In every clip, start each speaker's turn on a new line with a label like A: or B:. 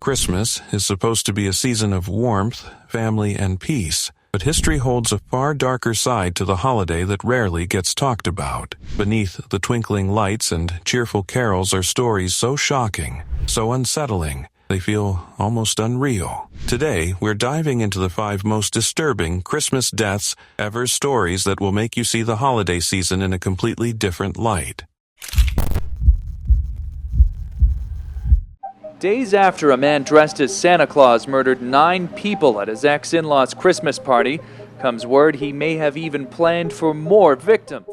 A: Christmas is supposed to be a season of warmth, family, and peace, but history holds a far darker side to the holiday that rarely gets talked about. Beneath the twinkling lights and cheerful carols are stories so shocking, so unsettling, they feel almost unreal. Today, we're diving into the 5 most disturbing Christmas deaths ever, stories that will make you see the holiday season in a completely different light.
B: Days after a man dressed as Santa Claus murdered 9 people at his ex-in-law's Christmas party, comes word he may have even planned for more victims.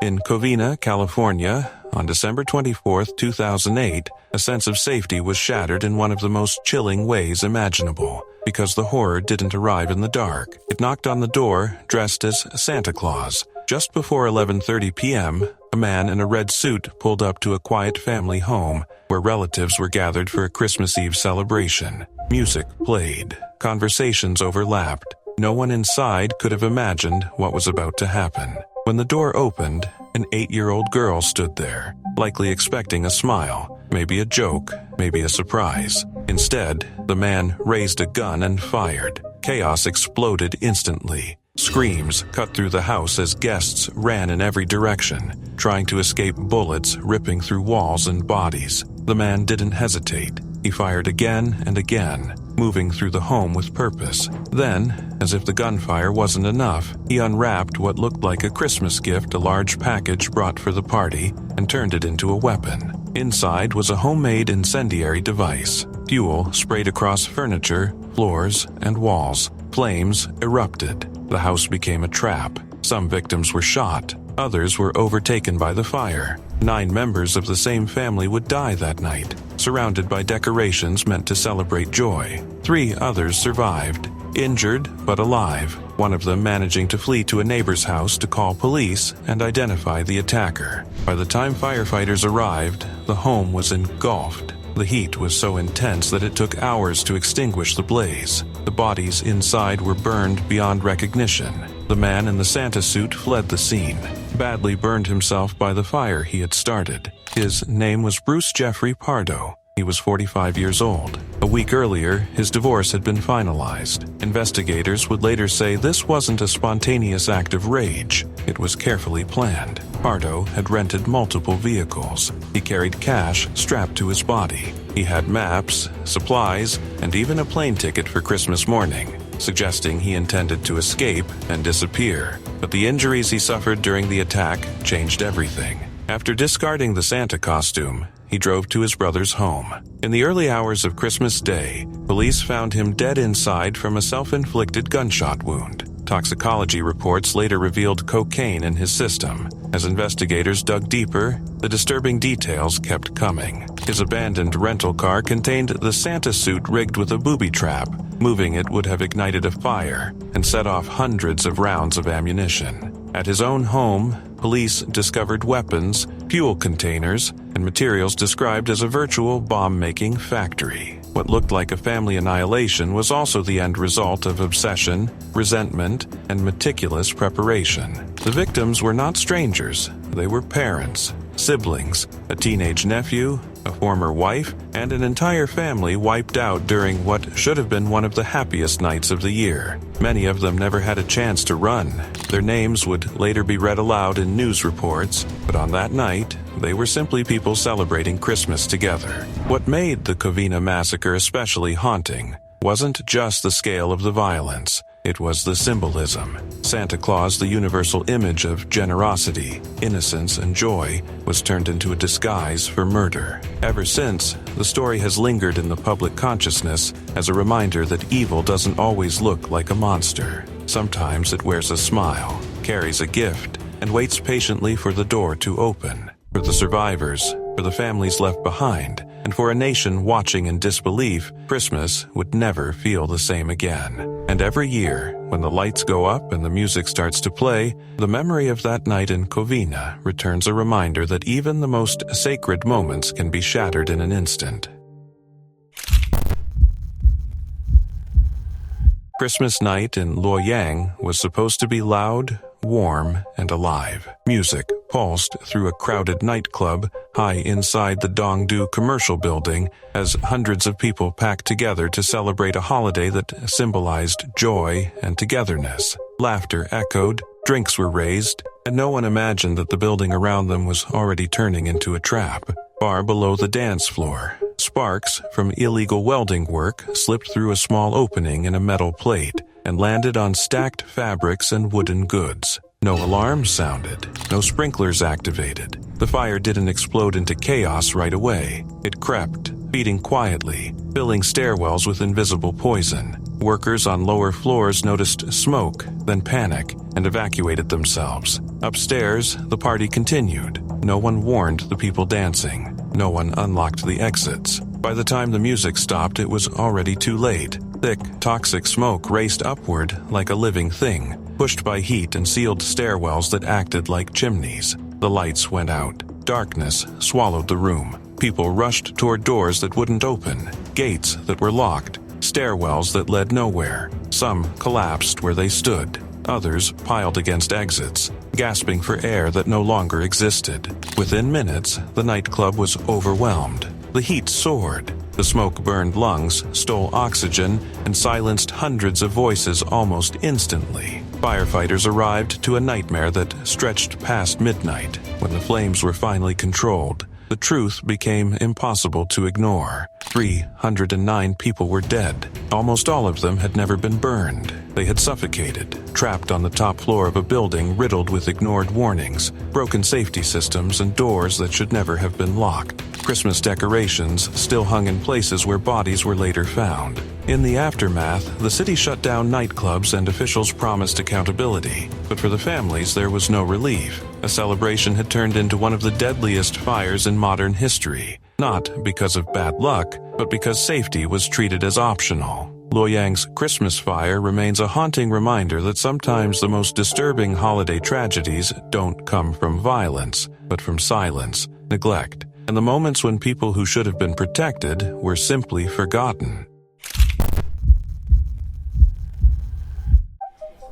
A: In Covina, California, on December 24, 2008, a sense of safety was shattered in one of the most chilling ways imaginable, because the horror didn't arrive in the dark. It knocked on the door, dressed as Santa Claus. Just before 11:30 p.m., a man in a red suit pulled up to a quiet family home where relatives were gathered for a Christmas Eve celebration. Music played. Conversations overlapped. No one inside could have imagined what was about to happen. When the door opened, an 8-year-old girl stood there, likely expecting a smile, maybe a joke, maybe a surprise. Instead, the man raised a gun and fired. Chaos exploded instantly. Screams cut through the house as guests ran in every direction, trying to escape bullets ripping through walls and bodies. The man didn't hesitate. He fired again and again, moving through the home with purpose. Then, as if the gunfire wasn't enough, he unwrapped what looked like a Christmas gift, a large package brought for the party, and turned it into a weapon. Inside was a homemade incendiary device. Fuel sprayed across furniture, floors, and walls. Flames erupted. The house became a trap. Some victims were shot. Others were overtaken by the fire. 9 members of the same family would die that night, surrounded by decorations meant to celebrate joy. 3 others survived, injured but alive, one of them managing to flee to a neighbor's house to call police and identify the attacker. By the time firefighters arrived, the home was engulfed. The heat was so intense that it took hours to extinguish the blaze. The bodies inside were burned beyond recognition. The man in the Santa suit fled the scene, badly burned himself by the fire he had started. His name was Bruce Jeffrey Pardo. He was 45 years old. A week earlier, his divorce had been finalized. Investigators would later say this wasn't a spontaneous act of rage. It was carefully planned. Pardo had rented multiple vehicles. He carried cash strapped to his body. He had maps, supplies, and even a plane ticket for Christmas morning, suggesting he intended to escape and disappear. But the injuries he suffered during the attack changed everything. After discarding the Santa costume, he drove to his brother's home. In the early hours of Christmas Day, police found him dead inside from a self-inflicted gunshot wound. Toxicology reports later revealed cocaine in his system. As investigators dug deeper, the disturbing details kept coming. His abandoned rental car contained the Santa suit rigged with a booby trap. Moving it would have ignited a fire and set off hundreds of rounds of ammunition. At his own home, police discovered weapons, fuel containers, and materials described as a virtual bomb-making factory. What looked like a family annihilation was also the end result of obsession, resentment, and meticulous preparation. The victims were not strangers. They were parents, siblings, a teenage nephew, a former wife, and an entire family wiped out during what should have been one of the happiest nights of the year. Many of them never had a chance to run. Their names would later be read aloud in news reports, but on that night, they were simply people celebrating Christmas together. What made the Covina massacre especially haunting wasn't just the scale of the violence. It was the symbolism. Santa Claus, the universal image of generosity, innocence, and joy, was turned into a disguise for murder. Ever since, the story has lingered in the public consciousness as a reminder that evil doesn't always look like a monster. Sometimes it wears a smile, carries a gift, and waits patiently for the door to open. For the survivors, for the families left behind, and for a nation watching in disbelief, Christmas would never feel the same again. And every year, when the lights go up and the music starts to play, the memory of that night in Covina returns, a reminder that even the most sacred moments can be shattered in an instant. Christmas night in Luoyang was supposed to be loud, warm and alive. Music pulsed through a crowded nightclub high inside the Dongdu commercial building as hundreds of people packed together to celebrate a holiday that symbolized joy and togetherness. Laughter echoed, drinks were raised, and no one imagined that the building around them was already turning into a trap. Far below the dance floor, sparks from illegal welding work slipped through a small opening in a metal plate and landed on stacked fabrics and wooden goods. No alarms sounded, no sprinklers activated. The fire didn't explode into chaos right away. It crept, feeding quietly, filling stairwells with invisible poison. Workers on lower floors noticed smoke, then panic, and evacuated themselves. Upstairs, the party continued. No one warned the people dancing. No one unlocked the exits. By the time the music stopped, it was already too late. Thick, toxic smoke raced upward like a living thing, pushed by heat and sealed stairwells that acted like chimneys. The lights went out. Darkness swallowed the room. People rushed toward doors that wouldn't open, gates that were locked, stairwells that led nowhere. Some collapsed where they stood. Others piled against exits, gasping for air that no longer existed. Within minutes, the nightclub was overwhelmed. The heat soared. The smoke burned lungs, stole oxygen, and silenced hundreds of voices almost instantly. Firefighters arrived to a nightmare that stretched past midnight. When the flames were finally controlled, the truth became impossible to ignore. 309 people were dead. Almost all of them had never been burned. They had suffocated, trapped on the top floor of a building riddled with ignored warnings, broken safety systems, and doors that should never have been locked. Christmas decorations still hung in places where bodies were later found. In the aftermath, the city shut down nightclubs and officials promised accountability. But for the families, there was no relief. A celebration had turned into one of the deadliest fires in modern history. Not because of bad luck, but because safety was treated as optional. Luoyang's Christmas fire remains a haunting reminder that sometimes the most disturbing holiday tragedies don't come from violence, but from silence, neglect, and the moments when people who should have been protected were simply forgotten.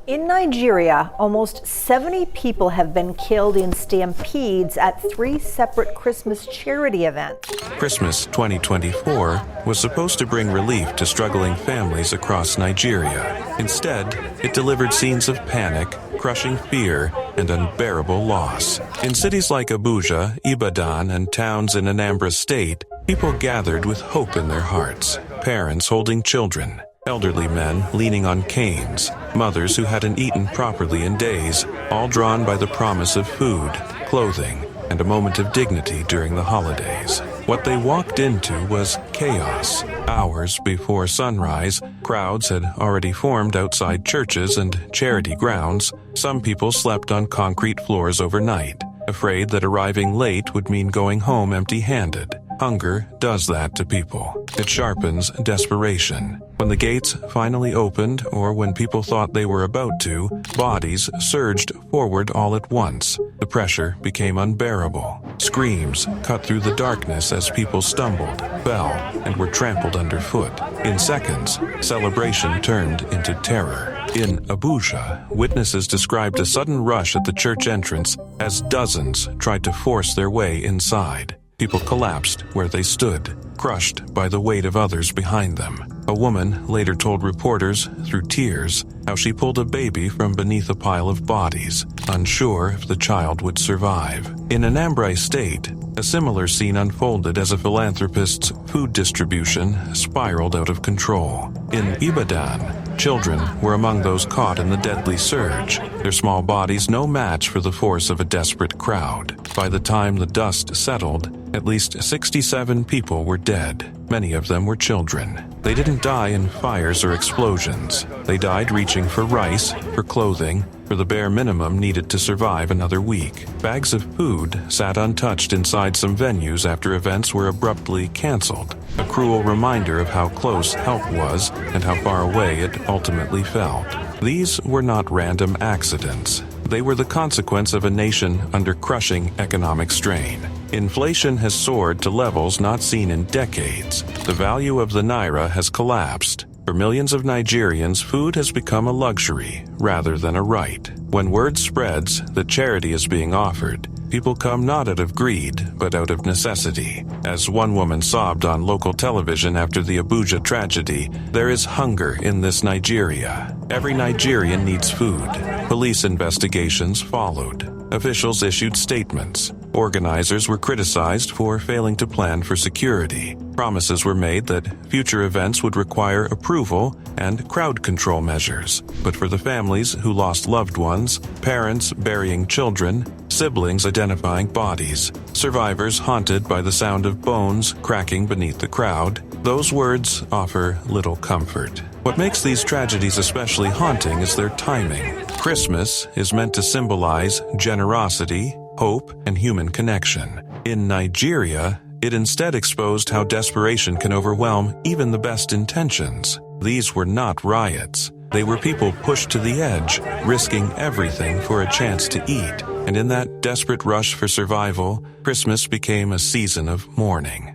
C: In Nigeria, almost 70 people have been killed in stampedes at 3 separate Christmas charity events.
A: Christmas 2024 was supposed to bring relief to struggling families across Nigeria. Instead, it delivered scenes of panic, crushing fear, and unbearable loss. In cities like Abuja, Ibadan, and towns in Anambra State, people gathered with hope in their hearts, parents holding children, elderly men leaning on canes, mothers who hadn't eaten properly in days, all drawn by the promise of food, clothing, and a moment of dignity during the holidays. What they walked into was chaos. Hours before sunrise, crowds had already formed outside churches and charity grounds. Some people slept on concrete floors overnight, afraid that arriving late would mean going home empty-handed. Hunger does that to people. It sharpens desperation. When the gates finally opened, or when people thought they were about to, bodies surged forward all at once. The pressure became unbearable. Screams cut through the darkness as people stumbled, fell, and were trampled underfoot. In seconds, celebration turned into terror. In Abuja, witnesses described a sudden rush at the church entrance as dozens tried to force their way inside. People collapsed where they stood, crushed by the weight of others behind them. A woman later told reporters, through tears, how she pulled a baby from beneath a pile of bodies, unsure if the child would survive. In Anambra State, a similar scene unfolded as a philanthropist's food distribution spiraled out of control. In Ibadan, children were among those caught in the deadly surge, their small bodies no match for the force of a desperate crowd. By the time the dust settled, at least 67 people were dead. Many of them were children. They didn't die in fires or explosions. They died reaching for rice, for clothing, for the bare minimum needed to survive another week. Bags of food sat untouched inside some venues after events were abruptly canceled. A cruel reminder of how close help was and how far away it ultimately felt. These were not random accidents. They were the consequence of a nation under crushing economic strain. Inflation has soared to levels not seen in decades. The value of the naira has collapsed. For millions of Nigerians, food has become a luxury rather than a right. When word spreads that charity is being offered, people come not out of greed, but out of necessity. As one woman sobbed on local television after the Abuja tragedy, there is hunger in this Nigeria. Every Nigerian needs food. Police investigations followed. Officials issued statements. Organizers were criticized for failing to plan for security. Promises were made that future events would require approval and crowd control measures. But for the families who lost loved ones, parents burying children, siblings identifying bodies, survivors haunted by the sound of bones cracking beneath the crowd, those words offer little comfort. What makes these tragedies especially haunting is their timing. Christmas is meant to symbolize generosity, hope, and human connection. In Nigeria, it instead exposed how desperation can overwhelm even the best intentions. These were not riots. They were people pushed to the edge, risking everything for a chance to eat. And in that desperate rush for survival, Christmas became a season of mourning.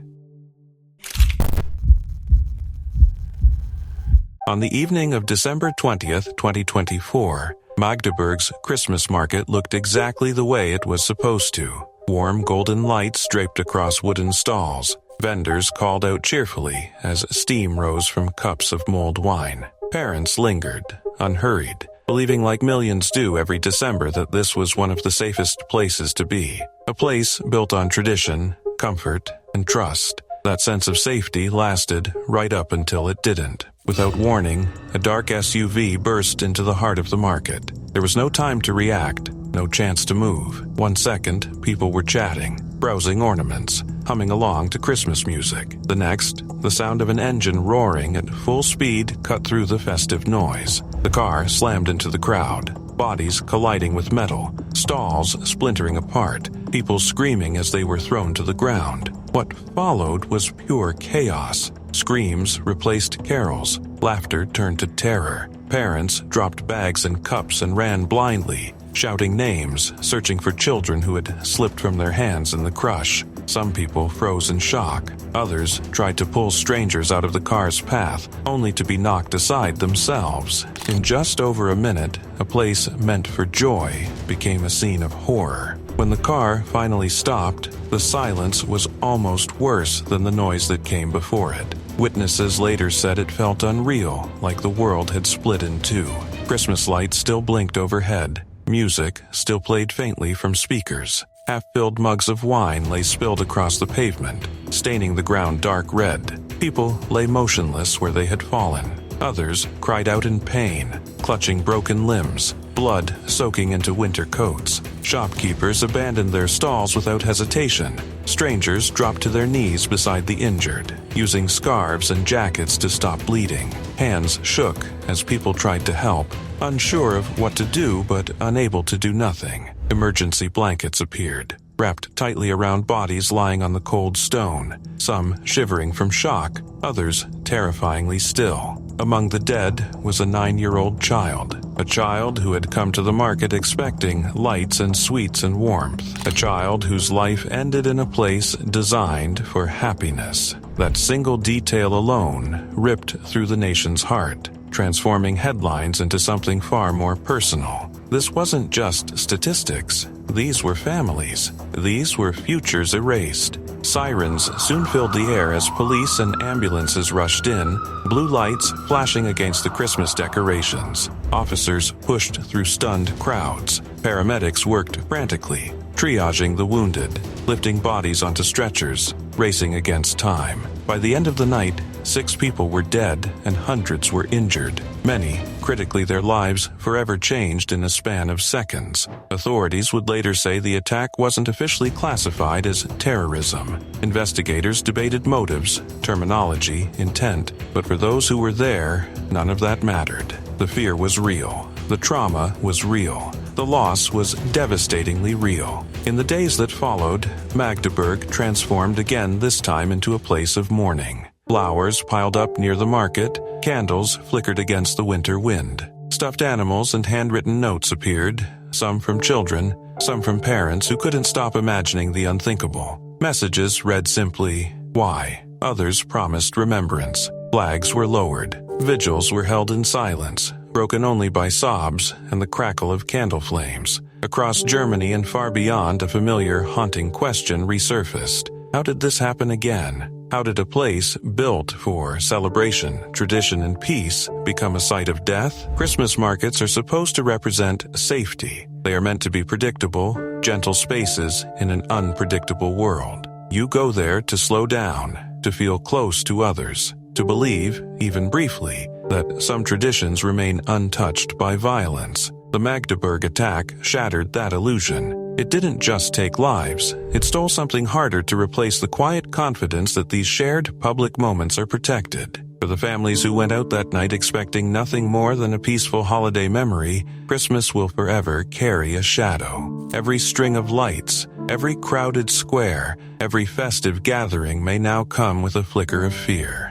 A: On the evening of December 20th, 2024, Magdeburg's Christmas market looked exactly the way it was supposed to. Warm golden lights draped across wooden stalls. Vendors called out cheerfully as steam rose from cups of mulled wine. Parents lingered, unhurried, believing like millions do every December that this was one of the safest places to be. A place built on tradition, comfort, and trust. That sense of safety lasted right up until it didn't. Without warning, a dark SUV burst into the heart of the market. There was no time to react, no chance to move. 1 second, people were chatting, browsing ornaments, humming along to Christmas music. The next, the sound of an engine roaring at full speed cut through the festive noise. The car slammed into the crowd, bodies colliding with metal, stalls splintering apart, people screaming as they were thrown to the ground. What followed was pure chaos. Screams replaced carols. Laughter turned to terror. Parents dropped bags and cups and ran blindly, shouting names, searching for children who had slipped from their hands in the crush. Some people froze in shock. Others tried to pull strangers out of the car's path, only to be knocked aside themselves. In just over a minute, a place meant for joy became a scene of horror. When the car finally stopped, the silence was almost worse than the noise that came before it. Witnesses later said it felt unreal, like the world had split in two. Christmas lights still blinked overhead. Music still played faintly from speakers. Half-filled mugs of wine lay spilled across the pavement, staining the ground dark red. People lay motionless where they had fallen. Others cried out in pain, clutching broken limbs, blood soaking into winter coats. Shopkeepers abandoned their stalls without hesitation. Strangers dropped to their knees beside the injured, using scarves and jackets to stop bleeding. Hands shook as people tried to help, unsure of what to do but unable to do nothing. Emergency blankets appeared, wrapped tightly around bodies lying on the cold stone, some shivering from shock, others terrifyingly still. Among the dead was a 9-year-old child, a child who had come to the market expecting lights and sweets and warmth, a child whose life ended in a place designed for happiness. That single detail alone ripped through the nation's heart, transforming headlines into something far more personal. This wasn't just statistics. These were families. These were futures erased. Sirens soon filled the air as police and ambulances rushed in, blue lights flashing against the Christmas decorations. Officers pushed through stunned crowds. Paramedics worked frantically, triaging the wounded, lifting bodies onto stretchers, racing against time. By the end of the night, 6 people were dead and hundreds were injured. Many, critically, their lives forever changed in a span of seconds. Authorities would later say the attack wasn't officially classified as terrorism. Investigators debated motives, terminology, intent, but for those who were there, none of that mattered. The fear was real. The trauma was real. The loss was devastatingly real. In the days that followed, Magdeburg transformed again, this time into a place of mourning. Flowers piled up near the market, candles flickered against the winter wind. Stuffed animals and handwritten notes appeared, some from children, some from parents who couldn't stop imagining the unthinkable. Messages read simply, "Why?" Others promised remembrance. Flags were lowered. Vigils were held in silence. broken only by sobs and the crackle of candle flames. Across Germany and far beyond, a familiar, haunting question resurfaced. How did this happen again? How did a place built for celebration, tradition, and peace become a site of death? Christmas markets are supposed to represent safety. They are meant to be predictable, gentle spaces in an unpredictable world. You go there to slow down, to feel close to others, to believe, even briefly, that some traditions remain untouched by violence. The Magdeburg attack shattered that illusion. It didn't just take lives. It stole something harder to replace the quiet confidence that these shared public moments are protected. For the families who went out that night expecting nothing more than a peaceful holiday memory, Christmas will forever carry a shadow. Every string of lights, every crowded square, every festive gathering may now come with a flicker of fear.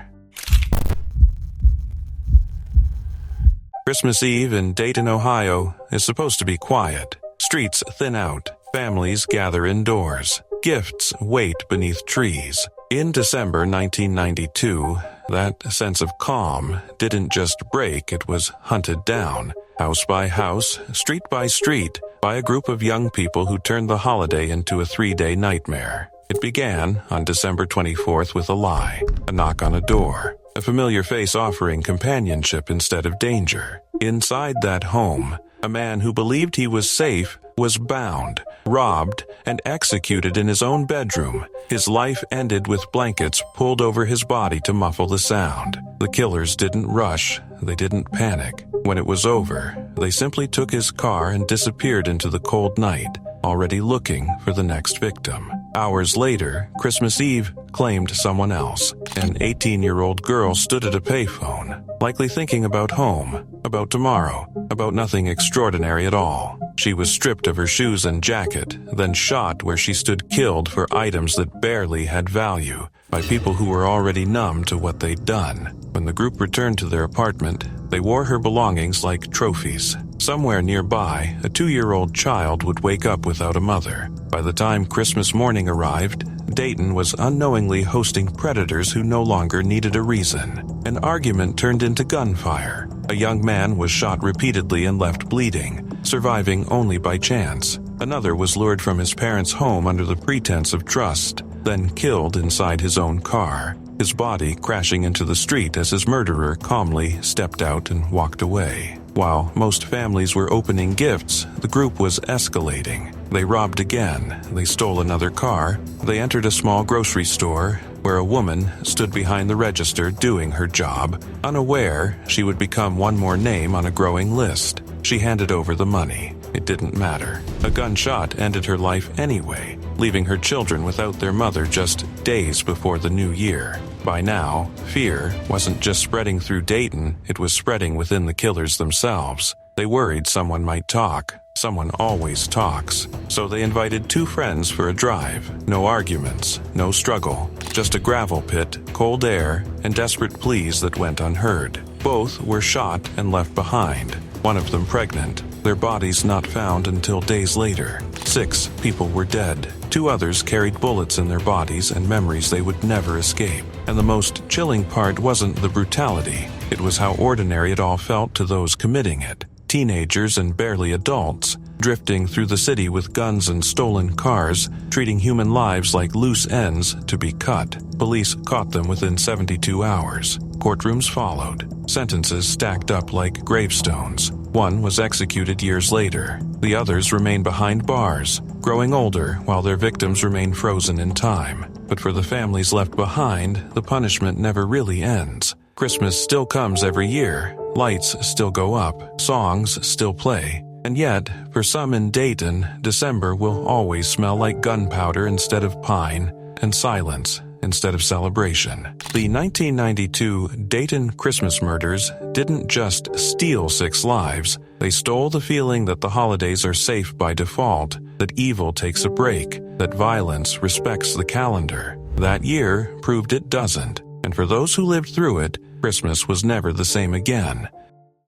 A: Christmas Eve in Dayton, Ohio is supposed to be quiet. Streets thin out, families gather indoors, gifts wait beneath trees. In December 1992, that sense of calm didn't just break, it was hunted down, house by house, street by street, by a group of young people who turned the holiday into a 3-day nightmare. It began on December 24th with a lie, a knock on a door, a familiar face offering companionship instead of danger. Inside that home, a man who believed he was safe was bound, robbed, and executed in his own bedroom. His life ended with blankets pulled over his body to muffle the sound. The killers didn't rush, they didn't panic. When it was over, they simply took his car and disappeared into the cold night, already looking for the next victim. Hours later, Christmas Eve claimed someone else. An 18-year-old girl stood at a payphone, likely thinking about home, about tomorrow, about nothing extraordinary at all. She was stripped of her shoes and jacket, then shot where she stood killed for items that barely had value, by people who were already numb to what they'd done. When the group returned to their apartment, they wore her belongings like trophies. Somewhere nearby, a 2-year-old child would wake up without a mother. By the time Christmas morning arrived, Dayton was unknowingly hosting predators who no longer needed a reason. An argument turned into gunfire. A young man was shot repeatedly and left bleeding, surviving only by chance. Another was lured from his parents' home under the pretense of trust, then killed inside his own car, his body crashing into the street as his murderer calmly stepped out and walked away. While most families were opening gifts, the group was escalating. They robbed again, they stole another car, they entered a small grocery store where a woman stood behind the register doing her job, unaware she would become one more name on a growing list. She handed over the money. It didn't matter. A gunshot ended her life anyway, leaving her children without their mother just days before the new year. By now, fear wasn't just spreading through Dayton, it was spreading within the killers themselves. They worried someone might talk. Someone always talks. So they invited 2 friends for a drive. No arguments, no struggle, just a gravel pit, cold air, and desperate pleas that went unheard. Both were shot and left behind, one of them pregnant. Their bodies not found until days later. 6 people were dead. 2 others carried bullets in their bodies and memories they would never escape. And the most chilling part wasn't the brutality. It was how ordinary it all felt to those committing it. Teenagers and barely adults, drifting through the city with guns and stolen cars, treating human lives like loose ends to be cut. Police caught them within 72 hours. Courtrooms followed. Sentences stacked up like gravestones. One was executed years later. The others remained behind bars, growing older while their victims remain frozen in time. But for the families left behind, the punishment never really ends. Christmas still comes every year. Lights still go up. Songs still play. And yet, for some in Dayton, December will always smell like gunpowder instead of pine, and silence instead of celebration. The 1992 Dayton Christmas murders didn't just steal 6 lives, they stole the feeling that the holidays are safe by default, that evil takes a break, that violence respects the calendar. That year proved it doesn't, and for those who lived through it, Christmas was never the same again.